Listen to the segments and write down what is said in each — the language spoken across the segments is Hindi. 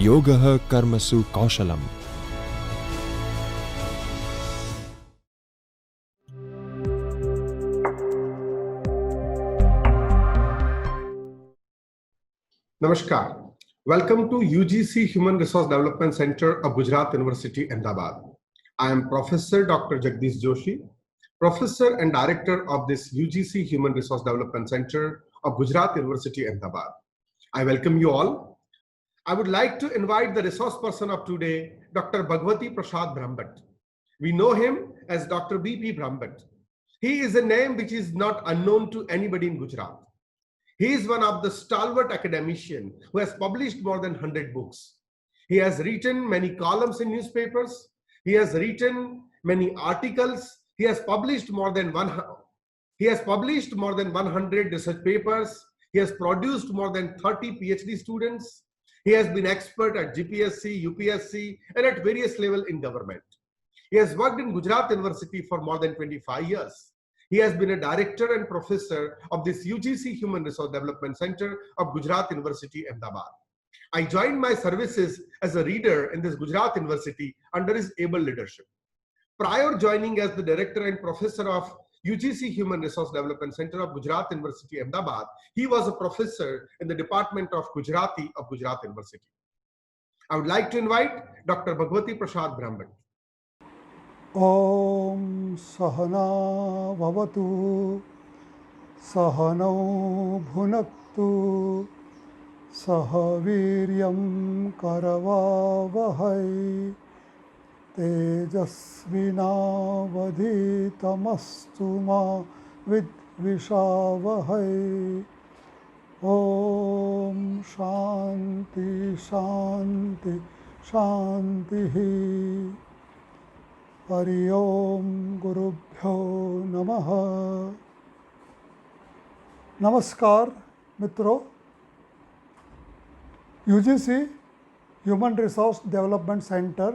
योगः कर्मसु कौशलम्। Namaskar. Welcome to UGC Human Resource Development Center of Gujarat University, Ahmedabad. I am Professor Dr. Jagdish Joshi, Professor and Director of this UGC Human Resource Development Center of Gujarat University, Ahmedabad. I welcome you all. I would like to invite the resource person of today, Dr. Bhagwati Prasad Brahmbhatt. We know him as Dr. B.P. Brahmbhatt. He is a name which is not unknown to anybody in Gujarat. He is one of the stalwart academicians who has published more than 100 books. He has written many columns in newspapers. He has written many articles. He has published more than 100 research papers. He has produced more than 30 PhD students. He has been expert at GPSC, UPSC, and at various levels in government. He has worked in Gujarat University for more than 25 years. He has been a director and professor of this UGC Human Resource Development Center of Gujarat University, Ahmedabad. I joined my services as a reader in this Gujarat University under his able leadership. Prior joining as the director and professor of UGC Human Resource Development Center of Gujarat University, Ahmedabad, he was a professor in the Department of Gujarati of Gujarat University. I would like to invite Dr. Bhagwati Prasad Brahmbhatt. ॐ सहना भवतु सहनौ भुनक्तु सह वीर्यं करवावहै तेजस्विनावधीतमस्तु मा विद्विषावहै ॐ शान्ति शान्ति शान्तिः हरि ओम गुरुभ्यो नमः। नमस्कार मित्रों, UGC human resource development centre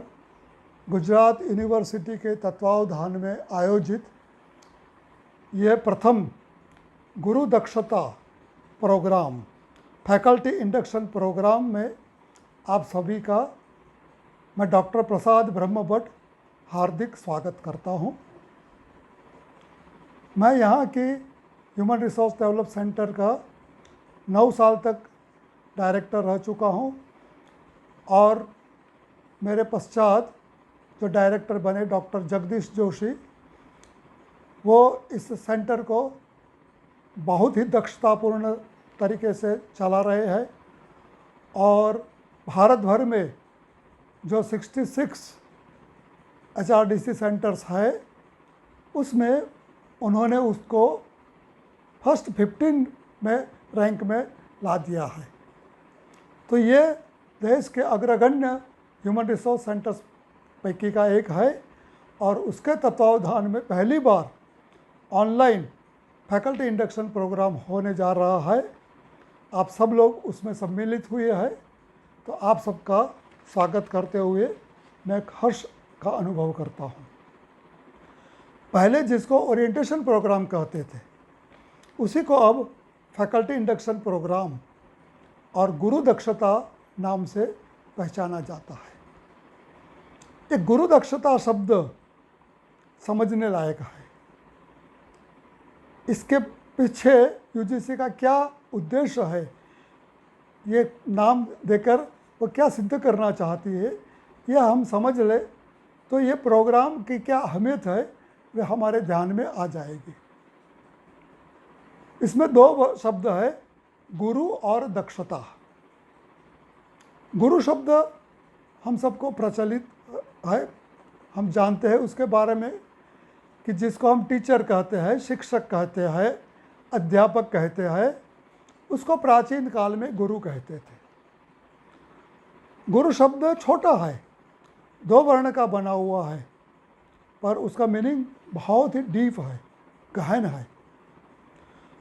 Gujarat university के तत्वावधान में आयोजित ये प्रथम गुरु दक्षता प्रोग्राम, फैकल्टी इंडक्शन प्रोग्राम में आप सभी का मैं डॉक्टर प्रसाद ब्रह्मभट्ट हार्दिक स्वागत करता हूं। मैं यहाँ की ह्यूमन रिसोर्स डेवलप सेंटर का 9 साल तक डायरेक्टर रह चुका हूं और मेरे पश्चात जो डायरेक्टर बने डॉक्टर जगदीश जोशी, वो इस सेंटर को बहुत ही दक्षतापूर्ण तरीके से चला रहे हैं और भारत भर में जो 66 HRDC सेंटर्स है उसमें उन्होंने उसको फर्स्ट 15 में रैंक में ला दिया है। तो ये देश के अग्रगण्य ह्यूमन रिसोर्स सेंटर्स पैकी का एक है और उसके तत्वावधान में पहली बार ऑनलाइन फैकल्टी इंडक्शन प्रोग्राम होने जा रहा है। आप सब लोग उसमें सम्मिलित हुए हैं, तो आप सबका स्वागत करते हुए मैं एक हर्ष का अनुभव करता हूँ। पहले जिसको ओरिएंटेशन प्रोग्राम कहते थे, उसी को अब फैकल्टी इंडक्शन प्रोग्राम और गुरु दक्षता नाम से पहचाना जाता है। ये गुरु दक्षता शब्द समझने लायक है। इसके पीछे यूजीसी का क्या उद्देश्य है, ये नाम देकर वो क्या सिद्ध करना चाहती है, यह हम समझ ले तो ये प्रोग्राम की क्या अहमियत है वे हमारे ध्यान में आ जाएगी। इसमें 2 शब्द है, गुरु और दक्षता। गुरु शब्द हम सबको प्रचलित है, हम जानते हैं उसके बारे में कि जिसको हम टीचर कहते हैं, शिक्षक कहते हैं, अध्यापक कहते हैं, उसको प्राचीन काल में गुरु कहते थे। गुरु शब्द छोटा है, 2 वर्ण का बना हुआ है, पर उसका मीनिंग बहुत ही डीप है, गहन है।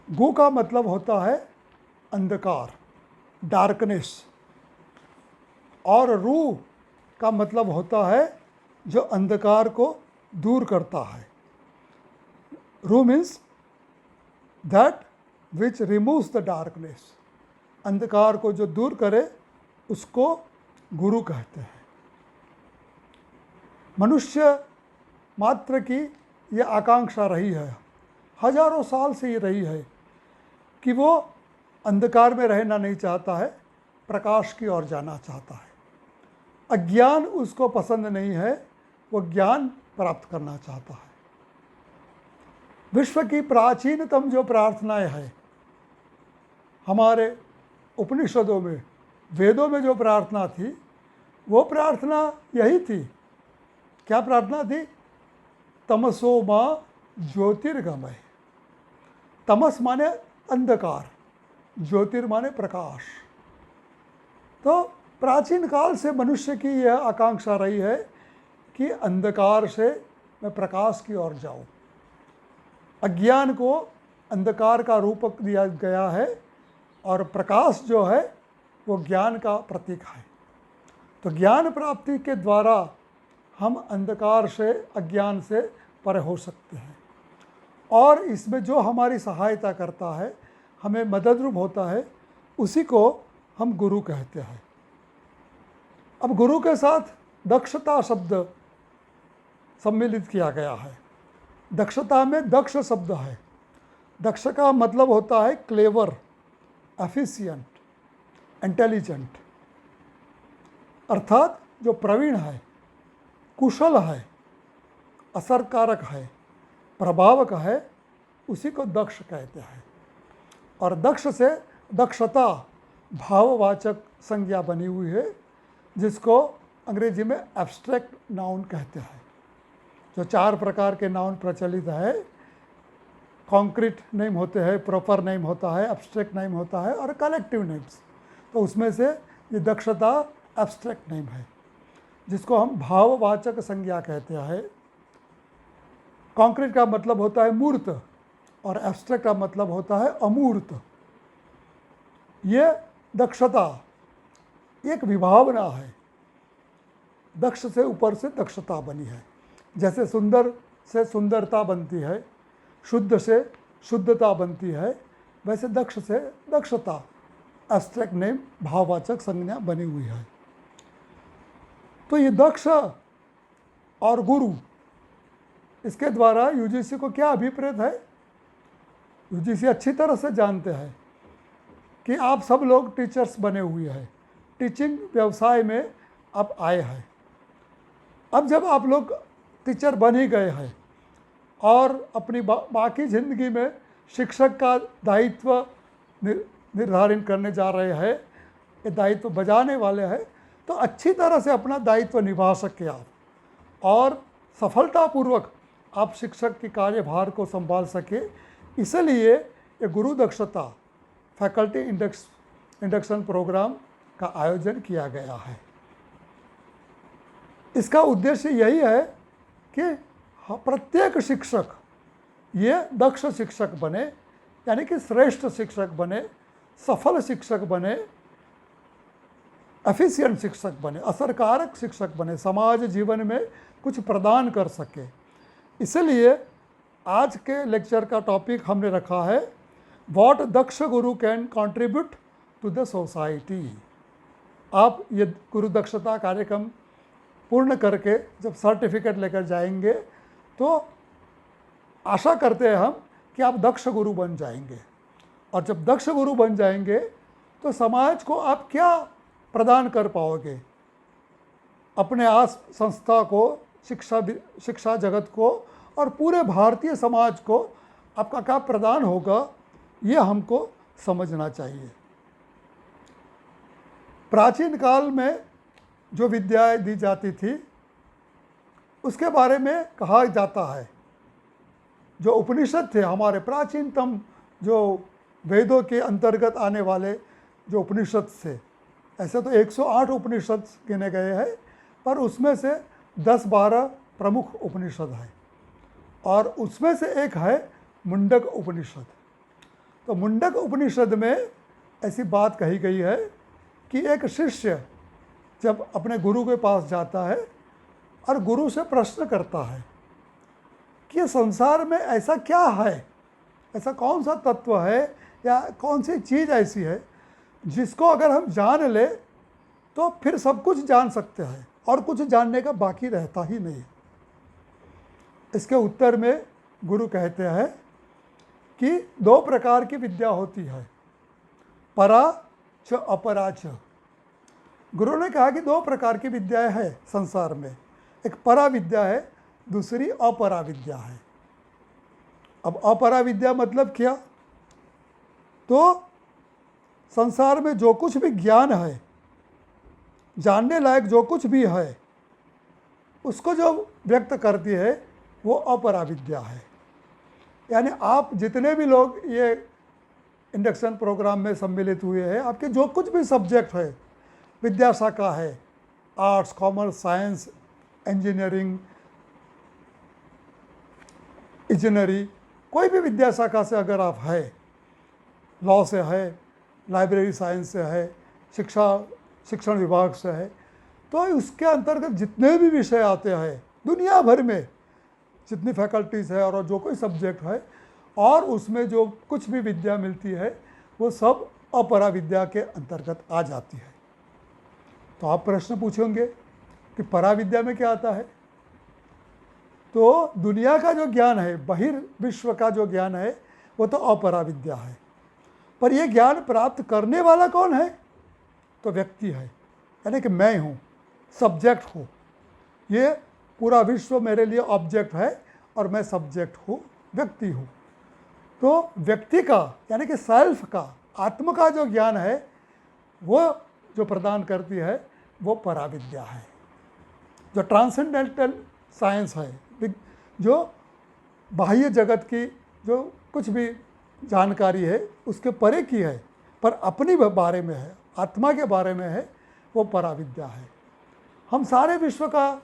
गु का मतलब होता है अंधकार, डार्कनेस, और रू का मतलब होता है जो अंधकार को दूर करता है। रू means that which removes the darkness, अंधकार को जो दूर करे उसको गुरु कहते हैं। मनुष्य मात्र की ये आकांक्षा रही है, हजारों साल से ये रही है कि वो अंधकार में रहना नहीं चाहता है, प्रकाश की ओर जाना चाहता है। अज्ञान उसको पसंद नहीं है, वो ज्ञान प्राप्त करना चाहता है। विश्व की प्राचीनतम जो प्रार्थनाएं हैं, हमारे उपनिषदों में, वेदों में जो प्रार्थना थी, वो प्रार्थना यही थी। क्या प्रार्थना थी? तमसो माँ ज्योतिर्गमय। तमस माने अंधकार, ज्योतिर्माने प्रकाश। तो प्राचीन काल से मनुष्य की यह आकांक्षा रही है कि अंधकार से मैं प्रकाश की ओर जाऊं। अज्ञान को अंधकार का रूप दिया गया है और प्रकाश जो है वो ज्ञान का प्रतीक है। तो ज्ञान प्राप्ति के द्वारा हम अंधकार से, अज्ञान से परे हो सकते हैं। और इसमें जो हमारी सहायता करता है, हमें मददरूप होता है, उसी को हम गुरु कहते हैं। अब गुरु के साथ दक्षता शब्द सम्मिलित किया गया है। दक्षता में दक्ष शब्द है। दक्ष का मतलब होता है क्लेवर, एफिशिएंट, इंटेलिजेंट, अर्थात जो प्रवीण है, कुशल है, असरकारक है, प्रभावक है, उसी को दक्ष कहते हैं। और दक्ष से दक्षता भाववाचक संज्ञा बनी हुई है, जिसको अंग्रेजी में एब्स्ट्रैक्ट नाउन कहते हैं। जो 4 प्रकार के नाउन प्रचलित है, कॉन्क्रीट नेम होते हैं, प्रॉपर नेम होता है, एब्स्ट्रैक्ट नेम होता है और कलेक्टिव नेम्स। तो उसमें से ये दक्षता एब्स्ट्रैक्ट नेम है, जिसको हम भाववाचक संज्ञा कहते हैं। कॉन्क्रीट का मतलब होता है मूर्त और एब्स्ट्रैक्ट का मतलब होता है अमूर्त। ये दक्षता एक विभावना है। दक्ष से ऊपर से दक्षता बनी है। जैसे सुंदर से सुंदरता बनती है, शुद्ध से शुद्धता बनती है, वैसे दक्ष से दक्षता एब्स्ट्रैक्ट नेम, भाववाचक संज्ञा बनी हुई है। तो ये दक्ष और गुरु, इसके द्वारा यूजीसी को क्या अभिप्रेत है? यूजीसी अच्छी तरह से जानते हैं कि आप सब लोग टीचर्स बने हुए हैं, टीचिंग व्यवसाय में आप आए हैं। अब जब आप लोग टीचर बन ही गए हैं और अपनी बाकी ज़िंदगी में शिक्षक का दायित्व निर्धारित करने जा रहे हैं, ये दायित्व बजाने वाले हैं, तो अच्छी तरह से अपना दायित्व निभा सके आप और सफलतापूर्वक आप शिक्षक की कार्यभार को संभाल सके। इसलिए ये गुरु दक्षता फैकल्टी इंडक्शन प्रोग्राम का आयोजन किया गया है। इसका उद्देश्य यही है कि प्रत्येक शिक्षक ये दक्ष शिक्षक बने, यानी कि श्रेष्ठ शिक्षक बने, सफल शिक्षक बने, एफिशिएंट शिक्षक बने, असरकारक शिक्षक बने, समाज जीवन में कुछ प्रदान कर सके। इसलिए आज के लेक्चर का टॉपिक हमने रखा है what Daksh Guru can contribute to the society. आप ये गुरु दक्षता कार्यक्रम पूर्ण करके जब सर्टिफिकेट लेकर जाएंगे तो आशा करते हैं हम कि आप दक्ष गुरु बन जाएंगे। और जब दक्ष गुरु बन जाएंगे तो समाज को आप क्या प्रदान कर पाओगे? अपने आस संस्था को, शिक्षा जगत को और पूरे भारतीय समाज को आपका क्या प्रदान होगा, ये हमको समझना चाहिए। प्राचीन काल में जो विद्याएं दी जाती थी उसके बारे में कहा जाता है, जो उपनिषद थे हमारे प्राचीनतम, जो वेदों के अंतर्गत आने वाले जो उपनिषद थे, ऐसे तो 108 उपनिषद गिने गए हैं, पर उसमें से 10-12 प्रमुख उपनिषद हैं और उसमें से एक है मुंडक उपनिषद। तो मुंडक उपनिषद में ऐसी बात कही गई है कि एक शिष्य जब अपने गुरु के पास जाता है और गुरु से प्रश्न करता है कि संसार में ऐसा क्या है, ऐसा कौन सा तत्व है या कौन सी चीज़ ऐसी है जिसको अगर हम जान ले तो फिर सब कुछ जान सकते हैं और कुछ जानने का बाकी रहता ही नहीं। इसके उत्तर में गुरु कहते हैं कि दो प्रकार की विद्या होती है, परा च अपरा च। गुरु ने कहा कि दो प्रकार की विद्याएं हैं संसार में, एक परा विद्या है, दूसरी अपरा विद्या है। अब अपरा विद्या मतलब क्या? तो संसार में जो कुछ भी ज्ञान है, जानने लायक जो कुछ भी है, उसको जो व्यक्त करती है वो अपरा विद्या है। यानी आप जितने भी लोग ये इंडक्शन प्रोग्राम में सम्मिलित हुए हैं, आपके जो कुछ भी सब्जेक्ट है, विद्या शाखा है, arts, commerce, science, engineering, engineering, कोई भी विद्या शाखा से अगर आप है, लॉ से है, लाइब्रेरी साइंस से है, शिक्षण विभाग से है, तो उसके अंतर्गत जितने भी विषय आते हैं दुनिया भर में, जितनी फैकल्टीज़ है और जो कोई सब्जेक्ट है, और उसमें जो कुछ भी विद्या मिलती है वो सब अपरा विद्या के अंतर्गत आ जाती है। तो आप प्रश्न पूछेंगे कि परा विद्या में क्या आता है? तो दुनिया का जो ज्ञान है, बहिर्विश्व का जो ज्ञान है, वो तो अपरा विद्या है। पर यह ज्ञान प्राप्त करने वाला कौन है? तो व्यक्ति है, यानी कि मैं हूँ, सब्जेक्ट हूँ। ये पूरा विश्व मेरे लिए ऑब्जेक्ट है और मैं सब्जेक्ट हूँ, व्यक्ति हूँ। तो व्यक्ति का यानी कि सेल्फ का, आत्म का जो ज्ञान है वो जो प्रदान करती है वो पराविद्या है। जो ट्रांसेंडेंटल साइंस है, जो बाह्य जगत की जो कुछ भी जानकारी है उसके परे की है, पर अपनी बारे में है, आत्मा के बारे में है, वो पराविद्या है। हम सारे विश्व का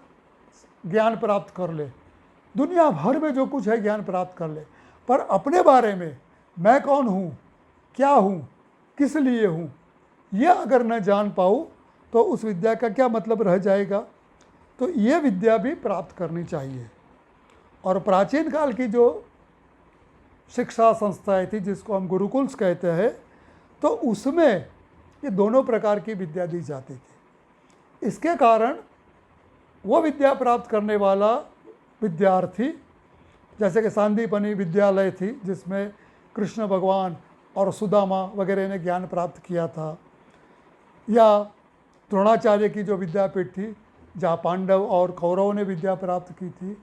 ज्ञान प्राप्त कर ले, दुनिया भर में जो कुछ है ज्ञान प्राप्त कर ले, पर अपने बारे में मैं कौन हूँ, क्या हूँ, किस लिए हूँ, यह अगर न जान पाऊँ तो उस विद्या का क्या मतलब रह जाएगा। तो ये विद्या भी प्राप्त करनी चाहिए। और प्राचीन काल की जो शिक्षा संस्थाएं थी, जिसको हम गुरुकुल्स कहते हैं, तो उसमें ये दोनों प्रकार की विद्या दी जाती थी। इसके कारण वो विद्या प्राप्त करने वाला विद्यार्थी, जैसे कि सांदीपनी विद्यालय थी जिसमें कृष्ण भगवान और सुदामा वगैरह ने ज्ञान प्राप्त किया था, या द्रोणाचार्य की जो विद्यापीठ थी जहाँ पांडव और कौरवों ने विद्या प्राप्त की थी,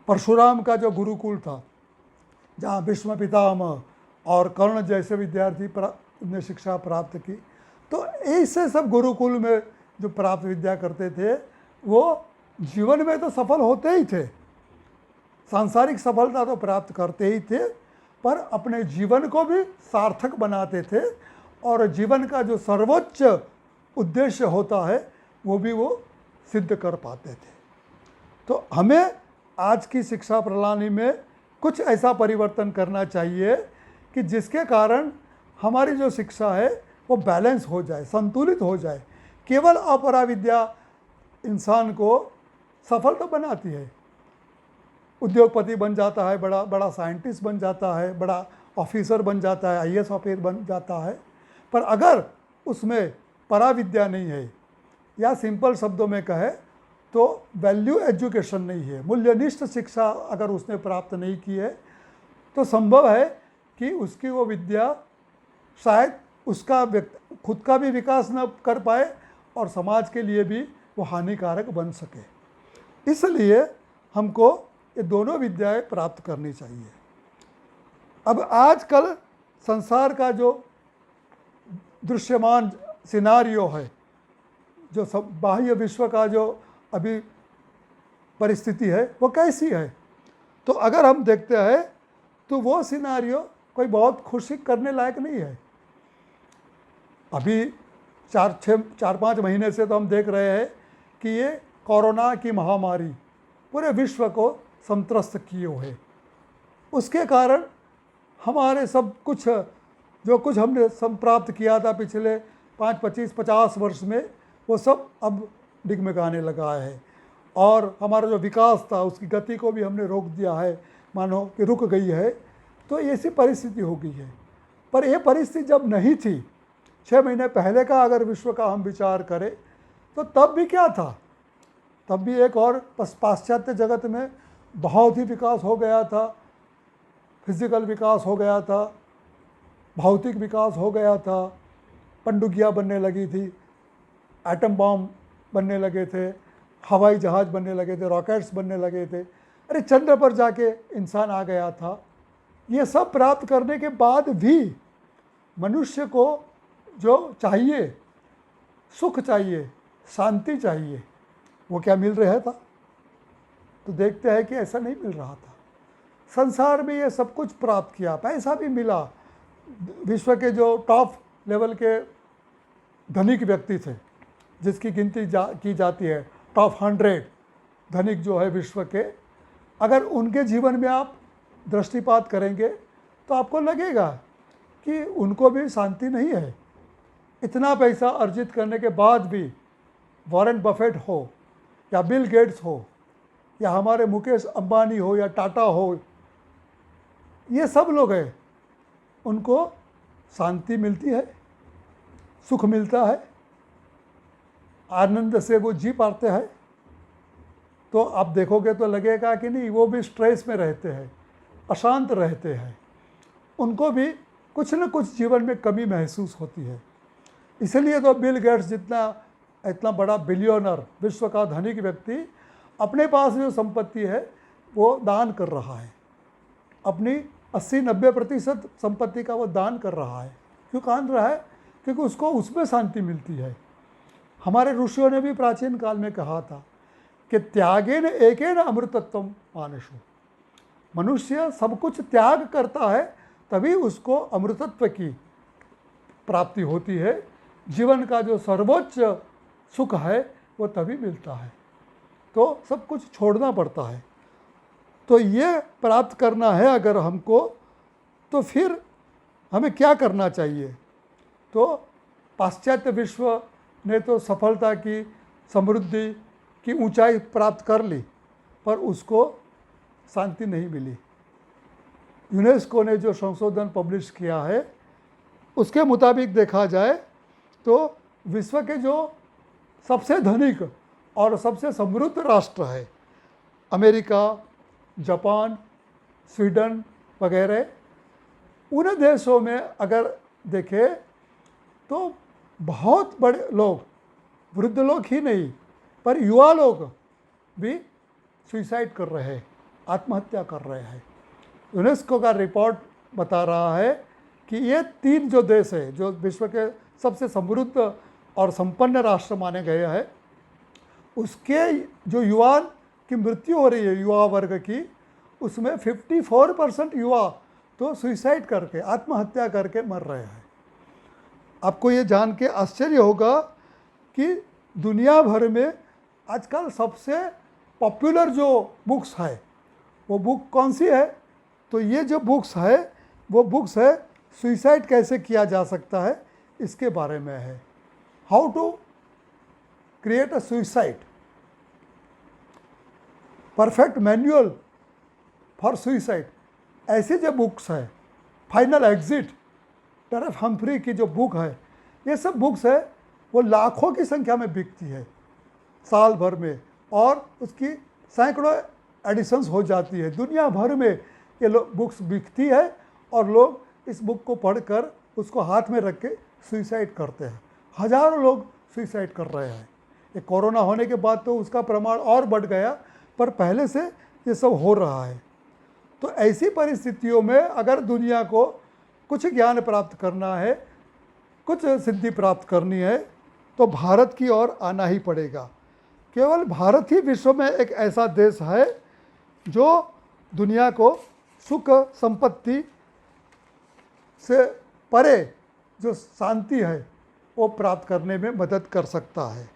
परशुराम का जो गुरुकुल था जहाँ भीष्म पितामह और कर्ण जैसे विद्यार्थी ने शिक्षा प्राप्त की। तो ऐसे सब गुरुकुल में जो प्राप्त विद्या करते थे वो जीवन में तो सफल होते ही थे, सांसारिक सफलता तो प्राप्त करते ही थे, पर अपने जीवन को भी सार्थक बनाते थे और जीवन का जो सर्वोच्च उद्देश्य होता है वो भी वो सिद्ध कर पाते थे। तो हमें आज की शिक्षा प्रणाली में कुछ ऐसा परिवर्तन करना चाहिए कि जिसके कारण हमारी जो शिक्षा है वो बैलेंस हो जाए, संतुलित हो जाए। केवल अपरा विद्या इंसान को सफल तो बनाती है, उद्योगपति बन जाता है, बड़ा बड़ा साइंटिस्ट बन जाता है, बड़ा ऑफिसर बन जाता है, आईएएस ऑफिसर बन जाता है, पर अगर उसमें पराविद्या नहीं है, या सिंपल शब्दों में कहे तो वैल्यू एजुकेशन नहीं है, मूल्यनिष्ठ शिक्षा अगर उसने प्राप्त नहीं की है, तो संभव है कि उसकी वो विद्या शायद उसका खुद का भी विकास न कर पाए और समाज के लिए भी वो हानिकारक बन सके। इसलिए हमको ये दोनों विद्याएं प्राप्त करनी चाहिए। अब आजकल संसार का जो दृश्यमान सिनारियो है, जो सब बाह्य विश्व का जो अभी परिस्थिति है वो कैसी है, तो अगर हम देखते हैं तो वो सिनारियो कोई बहुत खुशी करने लायक नहीं है। अभी 4-5 महीने से तो हम देख रहे हैं कि ये कोरोना की महामारी पूरे विश्व को संत्रस्त किए हुए, उसके कारण हमारे सब कुछ जो कुछ हमने संप्राप्त किया था पिछले 5-25-50 वर्ष में, वो सब अब डिगमगाने लगा है और हमारा जो विकास था उसकी गति को भी हमने रोक दिया है, मानो कि रुक गई है। तो ऐसी परिस्थिति हो गई है। पर यह परिस्थिति जब नहीं थी 6 महीने पहले का अगर विश्व का हम विचार करें तो तब भी क्या था, तब भी एक और पाश्चात्य जगत में बहुत ही विकास हो गया था, फिजिकल विकास हो गया था, भौतिक विकास हो गया था, पनडुब्बियाँ बनने लगी थी, एटम बॉम्ब बनने लगे थे, हवाई जहाज़ बनने लगे थे, रॉकेट्स बनने लगे थे, अरे चंद्र पर जाके इंसान आ गया था। ये सब प्राप्त करने के बाद भी मनुष्य को जो चाहिए, सुख चाहिए, शांति चाहिए, वो क्या मिल रहा था? तो देखते हैं कि ऐसा नहीं मिल रहा था। संसार में ये सब कुछ प्राप्त किया, पैसा भी मिला, विश्व के जो टॉप लेवल के धनिक व्यक्ति थे जिसकी गिनती की जाती है, टॉप 100 धनिक जो है विश्व के, अगर उनके जीवन में आप दृष्टिपात करेंगे तो आपको लगेगा कि उनको भी शांति नहीं है। इतना पैसा अर्जित करने के बाद भी वॉरेन बफेट हो या बिल गेट्स हो या हमारे मुकेश अंबानी हो या टाटा हो, ये सब लोग हैं, उनको शांति मिलती है, सुख मिलता है, आनंद से वो जी पाते हैं। तो आप देखोगे तो लगेगा कि नहीं, वो भी स्ट्रेस में रहते हैं, अशांत रहते हैं, उनको भी कुछ न कुछ जीवन में कमी महसूस होती है। इसलिए तो बिल गेट्स इतना बड़ा बिलियनर, विश्व का धनिक व्यक्ति, अपने पास जो संपत्ति है वो दान कर रहा है, अपनी 80-90% संपत्ति का वो दान कर रहा है। क्यों कान रहा है? क्योंकि उसको उसमें शांति मिलती है। हमारे ऋषियों ने भी प्राचीन काल में कहा था कि त्यागेन एकेन अमृतत्वम मानुषो, मनुष्य सब कुछ त्याग करता है तभी उसको अमृतत्व की प्राप्ति होती है। जीवन का जो सर्वोच्च सुख है वो तभी मिलता है, तो सब कुछ छोड़ना पड़ता है। तो ये प्राप्त करना है अगर हमको, तो फिर हमें क्या करना चाहिए? तो पाश्चात्य विश्व ने तो सफलता की, समृद्धि की ऊंचाई प्राप्त कर ली, पर उसको शांति नहीं मिली। यूनेस्को ने जो संशोधन पब्लिश किया है उसके मुताबिक देखा जाए तो विश्व के जो सबसे धनिक और सबसे समृद्ध राष्ट्र है, अमेरिका, जापान, स्वीडन वगैरह, उन देशों में अगर देखें तो बहुत बड़े लोग, वृद्ध लोग ही नहीं पर युवा लोग भी सुसाइड कर रहे हैं, आत्महत्या कर रहे हैं। यूनेस्को का रिपोर्ट बता रहा है कि ये 3 जो देश है जो विश्व के सबसे समृद्ध और संपन्न राष्ट्र माने गए हैं, उसके जो युवा की मृत्यु हो रही है, युवा वर्ग की, उसमें 54% युवा तो सुसाइड करके, आत्महत्या करके मर रहे हैं। आपको ये जान के आश्चर्य होगा कि दुनिया भर में आजकल सबसे पॉपुलर जो बुक्स है वो बुक कौन सी है? तो ये जो बुक्स है वो बुक्स है सुसाइड कैसे किया जा सकता है इसके बारे में है। How to create a suicide, perfect manual for suicide, ऐसी जो बुक्स है, फाइनल एग्जिट, टेरेफ हम्फ्री की जो बुक है, ये सब बुक्स है वो लाखों की संख्या में बिकती है साल भर में, और उसकी सैकड़ों एडिशंस हो जाती है। दुनिया भर में ये बुक्स बिकती है और लोग इस बुक को पढ़कर उसको हाथ में रख के सुसाइड करते हैं। हज़ारों लोग सुसाइड कर रहे हैं। ये कोरोना होने के बाद तो उसका प्रमाण और बढ़ गया, पर पहले से ये सब हो रहा है। तो ऐसी परिस्थितियों में अगर दुनिया को कुछ ज्ञान प्राप्त करना है, कुछ सिद्धि प्राप्त करनी है, तो भारत की ओर आना ही पड़ेगा। केवल भारत ही विश्व में एक ऐसा देश है जो दुनिया को सुख संपत्ति से परे जो शांति है वो प्राप्त करने में मदद कर सकता है।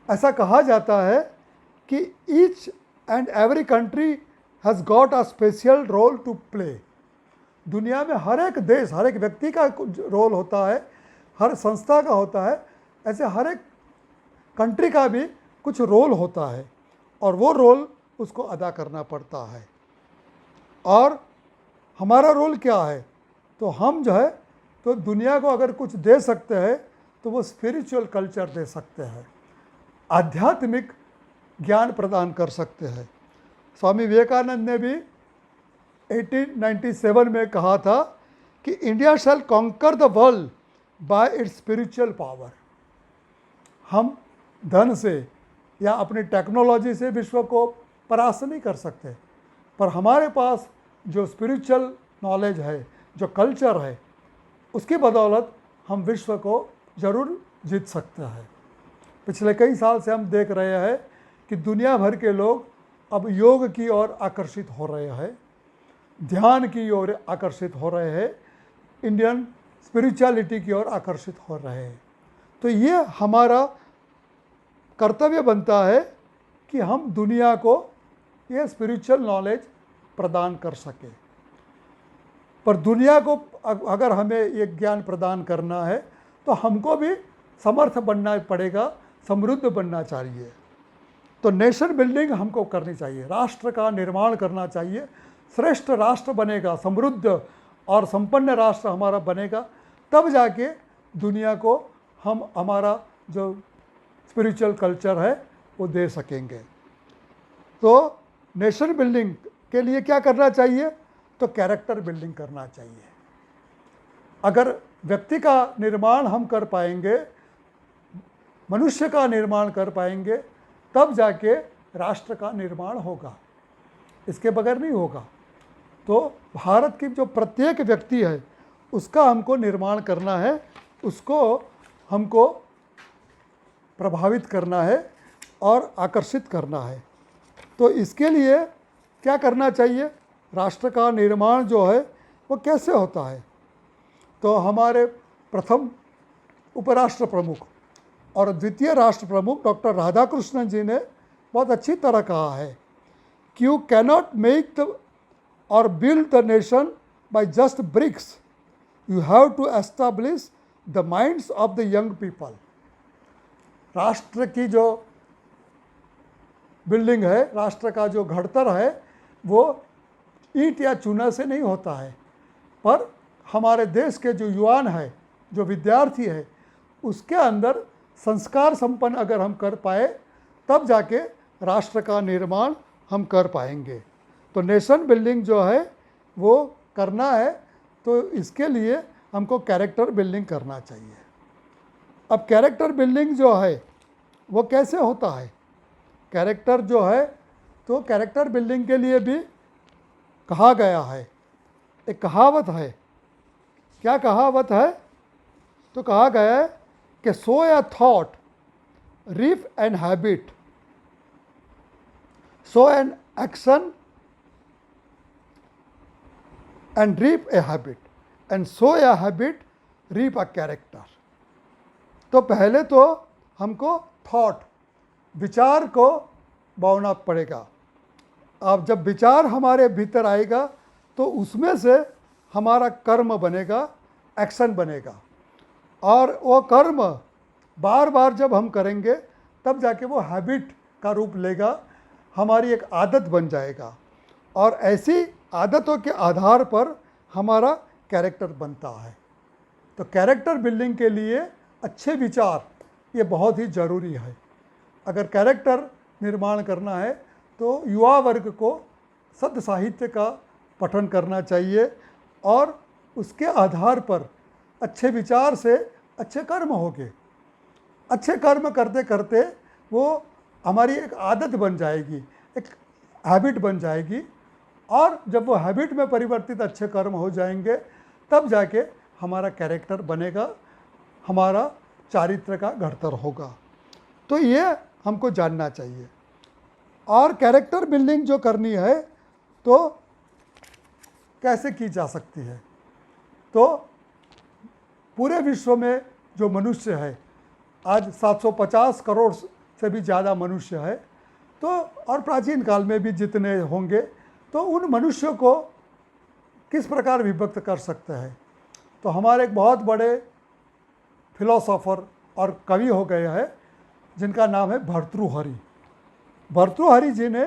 ऐसा कहा जाता है कि each and every country has got a special role to play. दुनिया में हर एक देश, हर एक व्यक्ति का कुछ रोल होता है, हर संस्था का होता है, ऐसे हर एक कंट्री का भी कुछ रोल होता है और वो रोल उसको अदा करना पड़ता है। और हमारा रोल क्या है? तो हम जो है तो दुनिया को अगर कुछ दे सकते हैं तो वो स्पिरिचुअल कल्चर दे सकते हैं, आध्यात्मिक ज्ञान प्रदान कर सकते हैं। स्वामी विवेकानंद ने भी 1897 में कहा था कि India shall conquer the world by it's spiritual power. हम धन से या अपनी टेक्नोलॉजी से विश्व को परास्त नहीं कर सकते, पर हमारे पास जो स्पिरिचुअल नॉलेज है, जो कल्चर है, उसकी बदौलत हम विश्व को ज़रूर जीत सकते हैं। पिछले कई साल से हम देख रहे हैं कि दुनिया भर के लोग अब योग की ओर आकर्षित हो रहे हैं, ध्यान की ओर आकर्षित हो रहे हैं, इंडियन स्पिरिचुअलिटी की ओर आकर्षित हो रहे हैं। तो ये हमारा कर्तव्य बनता है कि हम दुनिया को ये स्पिरिचुअल नॉलेज प्रदान कर सकें। पर दुनिया को अगर हमें ये ज्ञान प्रदान करना है तो हमको भी समर्थ बनना पड़ेगा, समृद्ध बनना चाहिए। तो नेशन बिल्डिंग हमको करनी चाहिए, राष्ट्र का निर्माण करना चाहिए। श्रेष्ठ राष्ट्र बनेगा, समृद्ध और संपन्न राष्ट्र हमारा बनेगा, तब जाके दुनिया को हम हमारा जो स्पिरिचुअल कल्चर है वो दे सकेंगे। तो नेशन बिल्डिंग के लिए क्या करना चाहिए? तो कैरेक्टर बिल्डिंग करना चाहिए। अगर व्यक्ति का निर्माण हम कर पाएंगे, मनुष्य का निर्माण कर पाएंगे, तब जाके राष्ट्र का निर्माण होगा, इसके बगैर नहीं होगा। तो भारत की जो प्रत्येक व्यक्ति है उसका हमको निर्माण करना है, उसको हमको प्रभावित करना है और आकर्षित करना है। तो इसके लिए क्या करना चाहिए? राष्ट्र का निर्माण जो है वो कैसे होता है? तो हमारे प्रथम उपराष्ट्र प्रमुख और द्वितीय राष्ट्र प्रमुख डॉक्टर राधाकृष्णन जी ने बहुत अच्छी तरह कहा है कि यू कैनॉट मेक द और build the nation by just bricks, you have to establish the minds of the young people. राष्ट्र की जो बिल्डिंग है, राष्ट्र का जो घड़तर है, वो ईंट या चूना से नहीं होता है, पर हमारे देश के जो युवान है, जो विद्यार्थी है, उसके अंदर संस्कार संपन्न अगर हम कर पाए, तब जाके राष्ट्र का निर्माण हम कर पाएंगे। तो नेशन बिल्डिंग जो है वो करना है, तो इसके लिए हमको कैरेक्टर बिल्डिंग करना चाहिए। अब कैरेक्टर बिल्डिंग जो है वो कैसे होता है? कैरेक्टर जो है, तो कैरेक्टर बिल्डिंग के लिए भी कहा गया है, एक कहावत है। क्या कहावत है? तो कहा गया है कि sow a thought reap an habit, sow an action and reap a habit, and sow a habit reap a character. तो पहले तो हमको थॉट, विचार को बोना पड़ेगा। अब जब विचार हमारे भीतर आएगा तो उसमें से हमारा कर्म बनेगा, एक्शन बनेगा, और वो कर्म बार बार जब हम करेंगे तब जाके वो हैबिट का रूप लेगा, हमारी एक आदत बन जाएगा, और ऐसी आदतों के आधार पर हमारा कैरेक्टर बनता है। तो कैरेक्टर बिल्डिंग के लिए अच्छे विचार ये बहुत ही ज़रूरी है। अगर कैरेक्टर निर्माण करना है तो युवा वर्ग को सत्य साहित्य का पठन करना चाहिए, और उसके आधार पर अच्छे विचार से अच्छे कर्म होंगे। अच्छे कर्म करते करते वो हमारी एक आदत बन जाएगी, एक हैबिट बन जाएगी, और जब वो हैबिट में परिवर्तित अच्छे कर्म हो जाएंगे तब जाके हमारा कैरेक्टर बनेगा, हमारा चारित्र का घड़तर होगा। तो ये हमको जानना चाहिए। और कैरेक्टर बिल्डिंग जो करनी है तो कैसे की जा सकती है? तो पूरे विश्व में जो मनुष्य है, आज 750 करोड़ से भी ज़्यादा मनुष्य है, तो और प्राचीन काल में भी जितने होंगे, तो उन मनुष्यों को किस प्रकार विभक्त कर सकते हैं? तो हमारे एक बहुत बड़े फिलोसोफर और कवि हो गए हैं जिनका नाम है भर्तृहरि। भर्तृहरि जी ने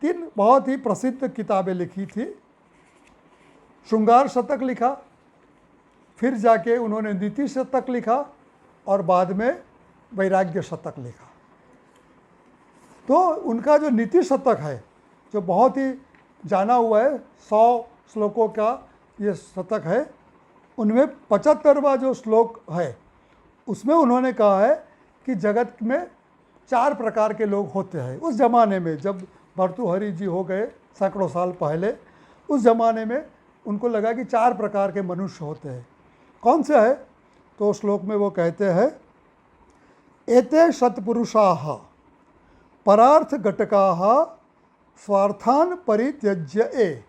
3 बहुत ही प्रसिद्ध किताबें लिखी थी। श्रृंगार शतक लिखा, फिर जाके उन्होंने नीति शतक लिखा और बाद में वैराग्य शतक लिखा। तो उनका जो नीति शतक है, जो बहुत ही जाना हुआ है, 100 श्लोकों का ये शतक है, उनमें 75वां जो श्लोक है उसमें उन्होंने कहा है कि जगत में 4 प्रकार के लोग होते हैं। उस ज़माने में जब भर्तृहरि जी हो गए सैकड़ों साल पहले, उस ज़माने में उनको लगा कि 4 प्रकार के मनुष्य होते हैं। कौन से है? तो श्लोक में वो कहते हैं, एते सत्पुरुषाः परार्थ घटकाः स्वार्थान परित्यज्य ए।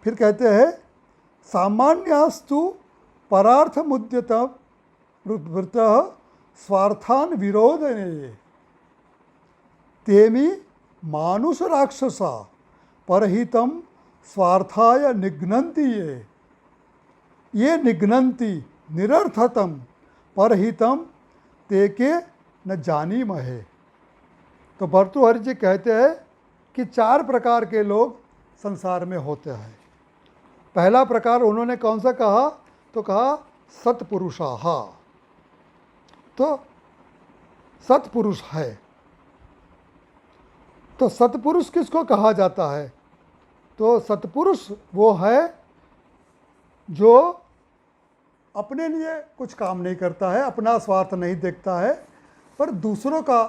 फिर कहते हैं, सामान्यास्तु परार्थ मुद्यत वृत्तः स्वार्थान विरोधने तेमी मानुष राक्षसा परहितम स्वार्थाय निघ्नन्ति ये निघ्नन्ति निरर्थतम परहितम तेके न जानीमहे। तो भर्तृहरि जी कहते हैं कि 4 प्रकार के लोग संसार में होते हैं। पहला प्रकार उन्होंने कौन सा कहा? तो कहा सत्पुरुषाः। तो सत्पुरुष है। तो सत्पुरुष किसको कहा जाता है? तो सत्पुरुष वो है जो अपने लिए कुछ काम नहीं करता है, अपना स्वार्थ नहीं देखता है, पर दूसरों का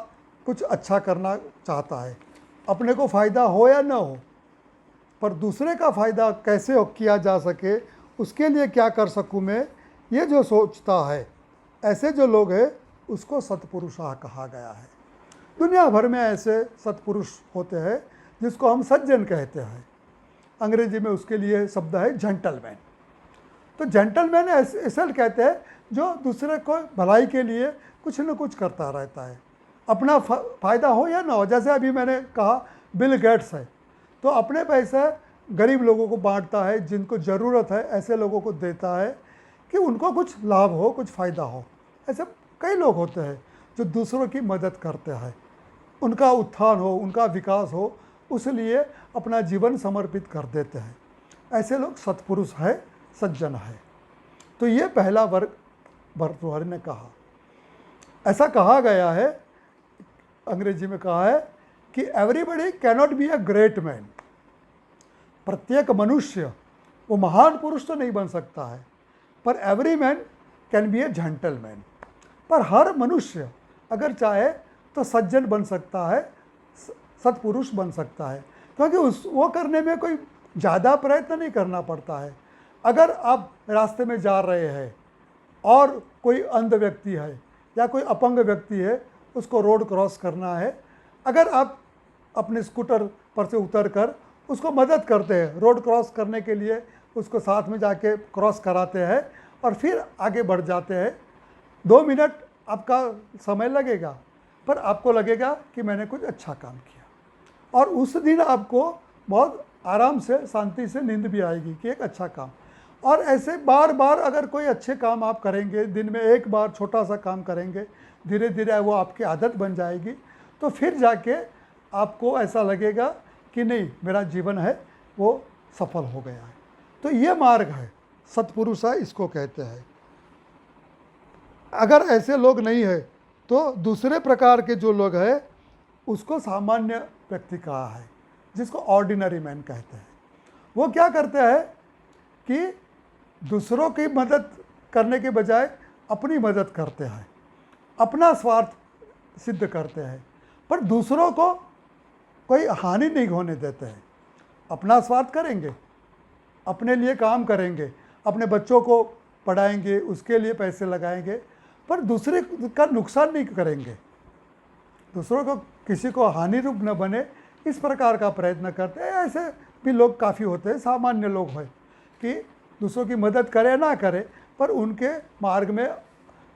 कुछ अच्छा करना चाहता है। अपने को फ़ायदा हो या ना हो, पर दूसरे का फ़ायदा कैसे किया जा सके, उसके लिए क्या कर सकूँ मैं, ये जो सोचता है, ऐसे जो लोग हैं उसको सत्पुरुषाः कहा गया है। दुनिया भर में ऐसे सत्पुरुष होते हैं जिसको हम सज्जन कहते हैं। अंग्रेजी में उसके लिए शब्द है जेंटलमैन। तो जेंटलमैन ऐसे कहते हैं जो दूसरे को भलाई के लिए कुछ न कुछ करता रहता है, अपना फ़ायदा हो या ना हो। जैसे अभी मैंने कहा बिल गेट्स है, तो अपने पैसे गरीब लोगों को बांटता है, जिनको ज़रूरत है ऐसे लोगों को देता है कि उनको कुछ लाभ हो, कुछ फ़ायदा हो। ऐसे कई लोग होते हैं जो दूसरों की मदद करते हैं, उनका उत्थान हो, उनका विकास हो, उसलिए अपना जीवन समर्पित कर देते हैं। ऐसे लोग सत्पुरुष है, सज्जन है। तो ये पहला वर्ग भर्तृहरि ने कहा। ऐसा कहा गया है, अंग्रेजी में कहा है कि everybody cannot be a great man. प्रत्येक मनुष्य वो महान पुरुष तो नहीं बन सकता है, पर every man can be A gentleman. पर हर मनुष्य अगर चाहे तो सज्जन बन सकता है, सत्पुरुष बन सकता है, क्योंकि वो करने में कोई ज़्यादा प्रयत्न नहीं करना पड़ता है। अगर आप रास्ते में जा रहे हैं और कोई अंध व्यक्ति है या कोई अपंग व्यक्ति है, उसको रोड क्रॉस करना है, अगर आप अपने स्कूटर पर से उतर कर उसको मदद करते हैं, रोड क्रॉस करने के लिए उसको साथ में जाके क्रॉस कराते हैं और फिर आगे बढ़ जाते हैं, 2 मिनट आपका समय लगेगा, पर आपको लगेगा कि मैंने कुछ अच्छा काम किया, और उस दिन आपको बहुत आराम से, शांति से नींद भी आएगी कि एक अच्छा काम। और ऐसे बार बार अगर कोई अच्छे काम आप करेंगे, दिन में एक बार छोटा सा काम करेंगे, धीरे धीरे वो आपकी आदत बन जाएगी, तो फिर जाके आपको ऐसा लगेगा कि नहीं, मेरा जीवन है वो सफल हो गया है। तो ये मार्ग है, सत्पुरुष है, इसको कहते हैं। अगर ऐसे लोग नहीं है तो दूसरे प्रकार के जो लोग हैं उसको सामान्य व्यक्ति कहा है, जिसको ऑर्डिनरी मैन कहते हैं। वो क्या करते हैं कि दूसरों की मदद करने के बजाय अपनी मदद करते हैं, अपना स्वार्थ सिद्ध करते हैं, पर दूसरों को कोई हानि नहीं होने देते हैं। अपना स्वार्थ करेंगे, अपने लिए काम करेंगे, अपने बच्चों को पढ़ाएंगे, उसके लिए पैसे लगाएंगे, पर दूसरे का नुकसान नहीं करेंगे, दूसरों को किसी को हानि रूप न बने, इस प्रकार का प्रयत्न करते हैं। ऐसे भी लोग काफ़ी होते हैं, सामान्य लोग हैं कि दूसरों की मदद करे ना करे, पर उनके मार्ग में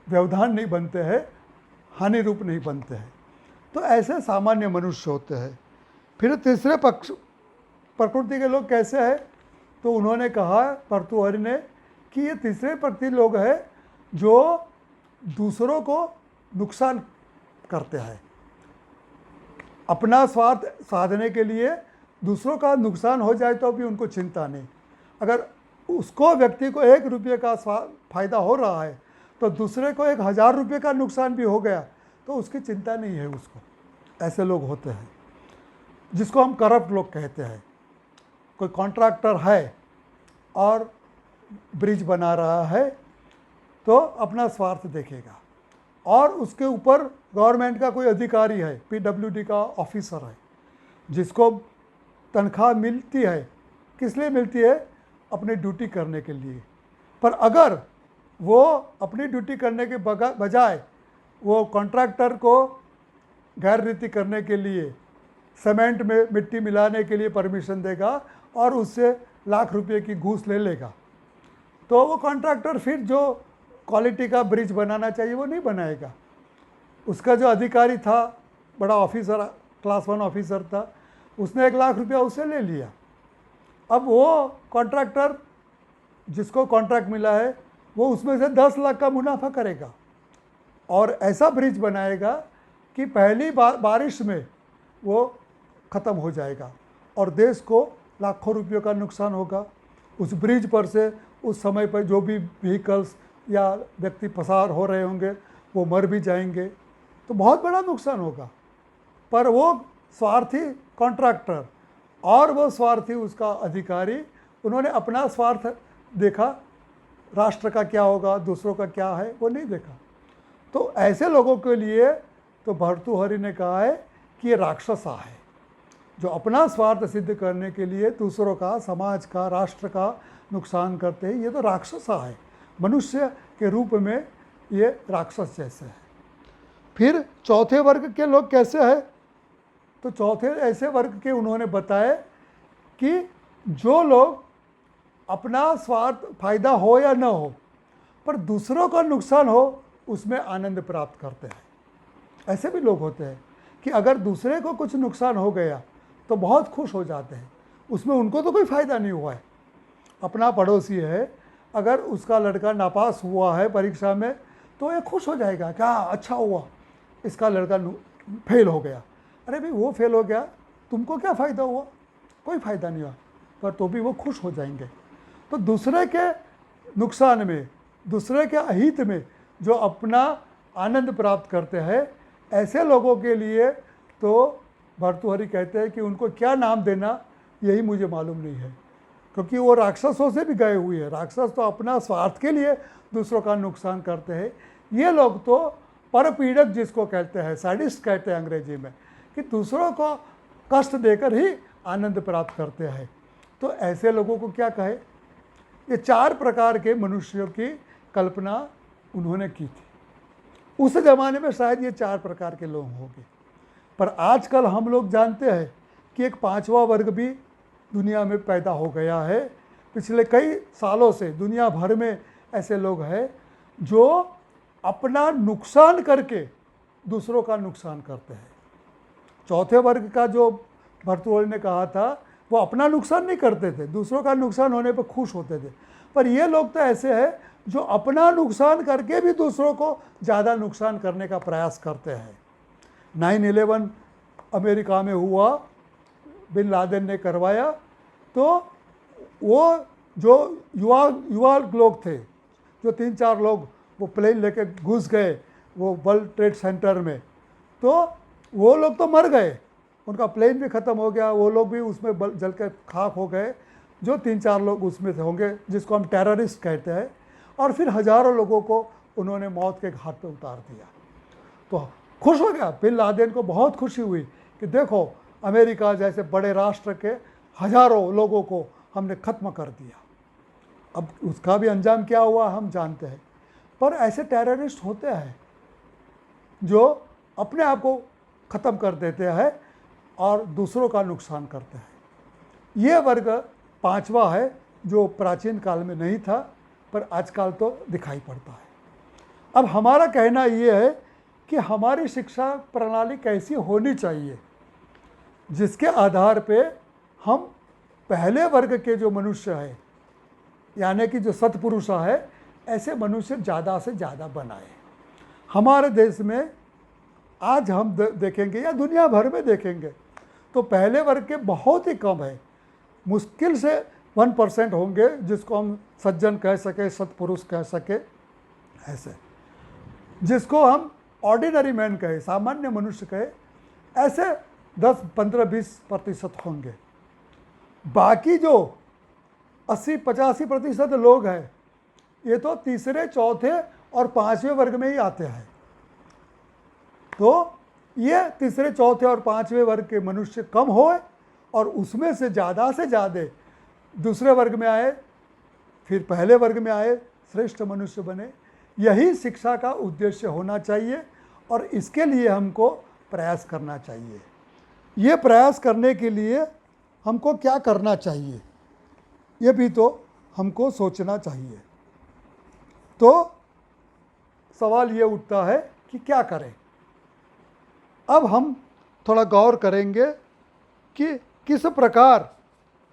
व्यवधान नहीं बनते हैं, हानि रूप नहीं बनते हैं। तो ऐसे सामान्य मनुष्य होते हैं। फिर तीसरे पक्ष प्रकृति के लोग कैसे हैं? तो उन्होंने कहा, भर्तृहरि ने, कि ये तीसरे प्रकृति लोग हैं जो दूसरों को नुकसान करते हैं, अपना स्वार्थ साधने के लिए दूसरों का नुकसान हो जाए तो भी उनको चिंता नहीं। अगर उसको व्यक्ति को 1 रुपये का फ़ायदा हो रहा है तो दूसरे को 1000 रुपये का नुकसान भी हो गया तो उसकी चिंता नहीं है उसको। ऐसे लोग होते हैं जिसको हम करप्ट लोग कहते हैं। कोई कॉन्ट्रैक्टर है और ब्रिज बना रहा है तो अपना स्वार्थ देखेगा, और उसके ऊपर गवर्नमेंट का कोई अधिकारी है, पीडब्ल्यूडी का ऑफिसर है, जिसको तनख्वाह मिलती है, किस लिए मिलती है? अपनी ड्यूटी करने के लिए। पर अगर वो अपनी ड्यूटी करने के बजाय वो कॉन्ट्रैक्टर को गैर रीति करने के लिए सीमेंट में मिट्टी मिलाने के लिए परमिशन देगा और उससे लाख रुपए की घूस ले लेगा, तो वो कॉन्ट्रैक्टर फिर जो क्वालिटी का ब्रिज बनाना चाहिए वो नहीं बनाएगा। उसका जो अधिकारी था, बड़ा ऑफिसर, क्लास 1 ऑफिसर था, उसने 1 लाख रुपया उससे ले लिया। अब वो कॉन्ट्रैक्टर जिसको कॉन्ट्रैक्ट मिला है वो उसमें से 10 लाख का मुनाफा करेगा और ऐसा ब्रिज बनाएगा कि पहली बारिश में वो ख़त्म हो जाएगा और देश को लाखों रुपयों का नुकसान होगा। उस ब्रिज पर से उस समय पर जो भी व्हीकल्स या व्यक्ति पसार हो रहे होंगे वो मर भी जाएंगे, तो बहुत बड़ा नुकसान होगा। पर वो स्वार्थी कॉन्ट्रैक्टर और वो स्वार्थी उसका अधिकारी, उन्होंने अपना स्वार्थ देखा, राष्ट्र का क्या होगा, दूसरों का क्या है, वो नहीं देखा। तो ऐसे लोगों के लिए तो भर्तृहरि ने कहा है कि ये राक्षसा है, जो अपना स्वार्थ सिद्ध करने के लिए दूसरों का, समाज का, राष्ट्र का नुकसान करते हैं। ये तो राक्षसा है, मनुष्य के रूप में ये राक्षस जैसे है। फिर चौथे वर्ग के लोग कैसे हैं? तो चौथे ऐसे वर्ग के उन्होंने बताए कि जो लोग अपना स्वार्थ फायदा हो या न हो पर दूसरों का नुकसान हो उसमें आनंद प्राप्त करते हैं। ऐसे भी लोग होते हैं कि अगर दूसरे को कुछ नुकसान हो गया तो बहुत खुश हो जाते हैं, उसमें उनको तो कोई फ़ायदा नहीं हुआ है। अपना पड़ोसी है, अगर उसका लड़का नापास हुआ है परीक्षा में तो ये खुश हो जाएगा, क्या अच्छा हुआ, इसका लड़का फेल हो गया। अरे भाई वो फेल हो गया, तुमको क्या फ़ायदा हुआ? कोई फ़ायदा नहीं हुआ, पर तो भी वो खुश हो जाएंगे। तो दूसरे के नुकसान में, दूसरे के अहित में जो अपना आनंद प्राप्त करते हैं, ऐसे लोगों के लिए तो भर्तृहरि कहते हैं कि उनको क्या नाम देना यही मुझे मालूम नहीं है, क्योंकि वो राक्षसों से भी गए हुए हैं। राक्षस तो अपना स्वार्थ के लिए दूसरों का नुकसान करते हैं। ये लोग तो परपीड़क जिसको कहते हैं, सैडिस्ट कहते हैं अंग्रेजी में, कि दूसरों को कष्ट देकर ही आनंद प्राप्त करते हैं। तो ऐसे लोगों को क्या कहे? ये 4 प्रकार के मनुष्यों की कल्पना उन्होंने की थी। उस ज़माने में शायद ये 4 प्रकार के लोग होंगे, पर आजकल हम लोग जानते हैं कि एक 5वां वर्ग भी दुनिया में पैदा हो गया है। पिछले कई सालों से दुनिया भर में ऐसे लोग हैं जो अपना नुकसान करके दूसरों का नुकसान करते हैं। चौथे वर्ग का जो भर्तृहरि ने कहा था वो अपना नुकसान नहीं करते थे, दूसरों का नुकसान होने पर खुश होते थे। पर ये लोग तो ऐसे हैं जो अपना नुकसान करके भी दूसरों को ज़्यादा नुकसान करने का प्रयास करते हैं। 9/11 अमेरिका में हुआ, बिन लादेन ने करवाया, तो वो जो युवा लोग थे, जो 3-4 लोग वो प्लेन लेके घुस गए वो वर्ल्ड ट्रेड सेंटर में, तो वो लोग तो मर गए, उनका प्लेन भी ख़त्म हो गया, वो लोग भी उसमें जल के खाक हो गए। जो 3-4 लोग उसमें से होंगे जिसको हम टेररिस्ट कहते हैं, और फिर हज़ारों लोगों को उन्होंने मौत के घाट पे उतार दिया। तो खुश हो गया, बिन लादेन को बहुत खुशी हुई कि देखो अमेरिका जैसे बड़े राष्ट्र के हज़ारों लोगों को हमने ख़त्म कर दिया। अब उसका भी अंजाम क्या हुआ हम जानते हैं। पर ऐसे टेररिस्ट होते हैं जो अपने आप को ख़त्म कर देते हैं और दूसरों का नुकसान करते हैं। ये वर्ग 5वां है जो प्राचीन काल में नहीं था, पर आजकल तो दिखाई पड़ता है। अब हमारा कहना ये है कि हमारी शिक्षा प्रणाली कैसी होनी चाहिए, जिसके आधार पे हम पहले वर्ग के जो मनुष्य है, यानी कि जो सत्पुरुष है, ऐसे मनुष्य ज़्यादा से ज़्यादा बनाए। हमारे देश में आज हम देखेंगे या दुनिया भर में देखेंगे तो पहले वर्ग के बहुत ही कम है। मुश्किल से 1% होंगे जिसको हम सज्जन कह सके, सत्पुरुष कह सके, ऐसे जिसको हम ऑर्डिनरी मैन कहे, सामान्य मनुष्य कहे, ऐसे 10, 15, 20% होंगे। बाकी जो 80-85% लोग हैं ये तो तीसरे, चौथे और पांचवें वर्ग में ही आते हैं। तो ये तीसरे, चौथे और पांचवें वर्ग के मनुष्य कम होए और उसमें से ज़्यादा दूसरे वर्ग में आए, फिर पहले वर्ग में आए, श्रेष्ठ मनुष्य बने। यही शिक्षा का उद्देश्य होना चाहिए और इसके लिए हमको प्रयास करना चाहिए। ये प्रयास करने के लिए हमको क्या करना चाहिए ये भी तो हमको सोचना चाहिए। तो सवाल ये उठता है कि क्या करें। अब हम थोड़ा गौर करेंगे कि किस प्रकार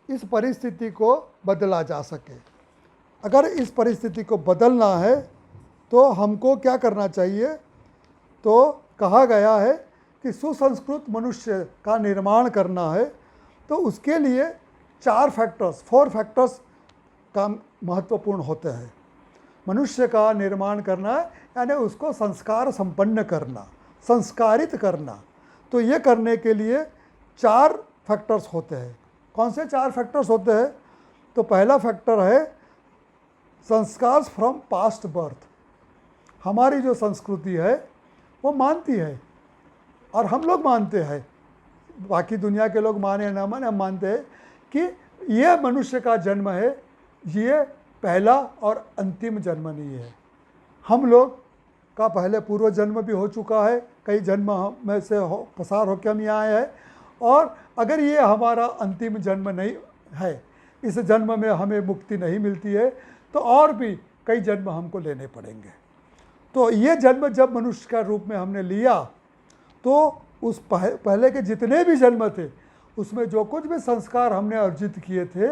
इस परिस्थिति को बदला जा सके। अगर इस परिस्थिति को बदलना है तो हमको क्या करना चाहिए। तो कहा गया है कि सुसंस्कृत मनुष्य का निर्माण करना है तो उसके लिए 4 फैक्टर्स का महत्वपूर्ण होते हैं। मनुष्य का निर्माण करना यानी उसको संस्कार संपन्न करना, संस्कारित करना। तो ये करने के लिए 4 फैक्टर्स होते हैं। कौन से 4 फैक्टर्स होते हैं? तो पहला फैक्टर है संस्कार फ्रॉम पास्ट बर्थ। हमारी जो संस्कृति है वो मानती है और हम लोग मानते हैं, बाकी दुनिया के लोग माने ना माने, हम मानते हैं कि ये मनुष्य का जन्म है, ये पहला और अंतिम जन्म नहीं है। हम लोग का पहले पूर्व जन्म भी हो चुका है, कई जन्म में से पसार होकर हम यहाँ आए हैं, और अगर ये हमारा अंतिम जन्म नहीं है, इस जन्म में हमें मुक्ति नहीं मिलती है, तो और भी कई जन्म हमको लेने पड़ेंगे। तो ये जन्म जब मनुष्य का रूप में हमने लिया तो उस पहले के जितने भी जन्म थे उसमें जो कुछ भी संस्कार हमने अर्जित किए थे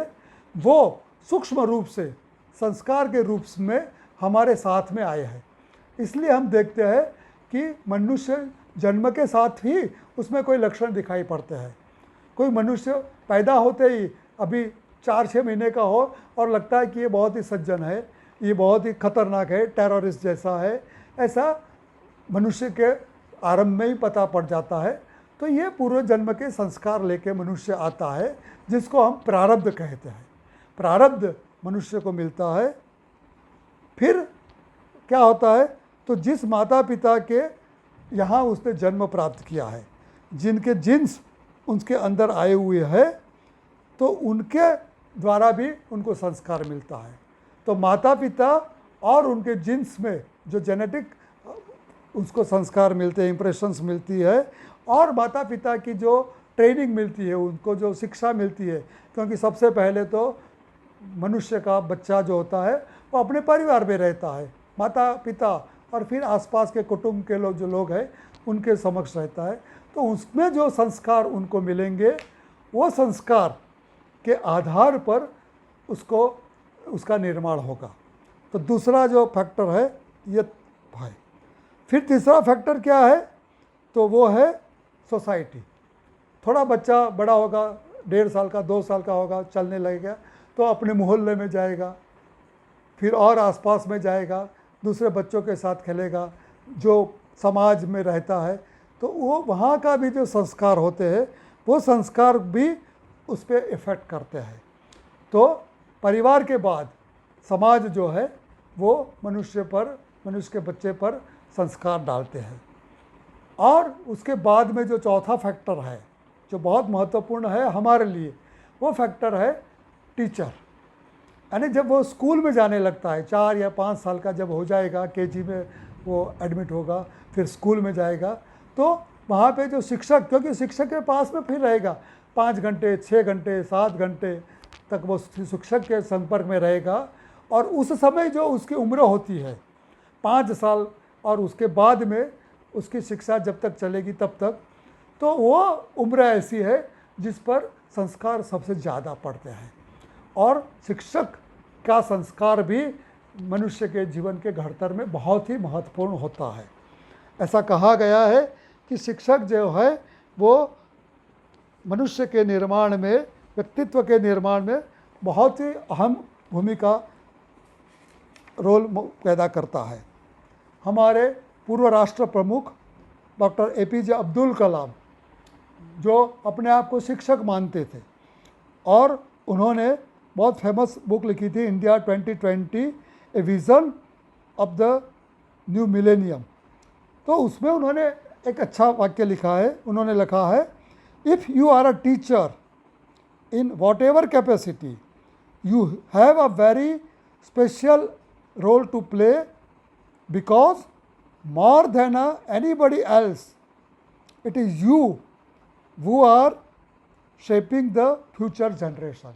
वो सूक्ष्म रूप से संस्कार के रूप में हमारे साथ में आए हैं। इसलिए हम देखते हैं कि मनुष्य जन्म के साथ ही उसमें कोई लक्षण दिखाई पड़ते हैं। कोई मनुष्य पैदा होते ही अभी 4-6 महीने का हो और लगता है कि ये बहुत ही सज्जन है, ये बहुत ही खतरनाक है, टेररिस्ट जैसा है, ऐसा मनुष्य के आरंभ में ही पता पड़ जाता है। तो ये पूर्व जन्म के संस्कार लेके मनुष्य आता है जिसको हम प्रारब्ध कहते हैं। प्रारब्ध मनुष्य को मिलता है। फिर क्या होता है, तो जिस माता पिता के यहाँ उसने जन्म प्राप्त किया है, जिनके जिन्स उनके अंदर आए हुए हैं, तो उनके द्वारा भी उनको संस्कार मिलता है। तो माता पिता और उनके जिन्स में जो जेनेटिक उसको संस्कार मिलते हैं, इंप्रेशंस मिलती है, और माता पिता की जो ट्रेनिंग मिलती है, उनको जो शिक्षा मिलती है, क्योंकि सबसे पहले तो मनुष्य का बच्चा जो होता है वो अपने परिवार में रहता है, माता पिता और फिर आसपास के कुटुंब के लोग जो लोग हैं उनके समक्ष रहता है। तो उसमें जो संस्कार उनको मिलेंगे वो संस्कार के आधार पर उसका निर्माण होगा। तो दूसरा जो फैक्टर है ये है। फिर तीसरा फैक्टर क्या है, तो वो है सोसाइटी। थोड़ा बच्चा बड़ा होगा, 1.5 साल का, 2 साल का होगा, चलने लगेगा तो अपने मोहल्ले में जाएगा, फिर और आसपास में जाएगा, दूसरे बच्चों के साथ खेलेगा, जो समाज में रहता है, तो वो वहाँ का भी जो संस्कार होते हैं वो संस्कार भी उस पर इफ़ेक्ट करते हैं। तो परिवार के बाद समाज जो है वो मनुष्य के बच्चे पर संस्कार डालते हैं। और उसके बाद में जो चौथा फैक्टर है जो बहुत महत्वपूर्ण है हमारे लिए, वो फैक्टर है टीचर। यानी जब वो स्कूल में जाने लगता है, 4 या 5 साल का जब हो जाएगा, केजी में वो एडमिट होगा, फिर स्कूल में जाएगा, तो वहाँ पे जो शिक्षक, क्योंकि शिक्षक के पास में फिर रहेगा 5 घंटे, 6 घंटे, 7 घंटे तक वो शिक्षक के संपर्क में रहेगा। और उस समय जो उसकी उम्र होती है 5 साल, और उसके बाद में उसकी शिक्षा जब तक चलेगी तब तक, तो वो उम्र ऐसी है जिस पर संस्कार सबसे ज़्यादा पड़ते हैं। और शिक्षक का संस्कार भी मनुष्य के जीवन के घड़तर में बहुत ही महत्वपूर्ण होता है। ऐसा कहा गया है कि शिक्षक जो है वो मनुष्य के निर्माण में, व्यक्तित्व के निर्माण में बहुत ही अहम भूमिका रोल पैदा करता है। हमारे पूर्व राष्ट्र प्रमुख डॉक्टर APJ अब्दुल कलाम, जो अपने आप को शिक्षक मानते थे, और उन्होंने बहुत फेमस बुक लिखी थी, India 2020 A vision of the new millennium. तो उसमें उन्होंने एक अच्छा वाक्य लिखा है। उन्होंने लिखा है, if you are a teacher in whatever capacity, you have a very special role to play, because more than anybody else, it is you who are shaping the future generation.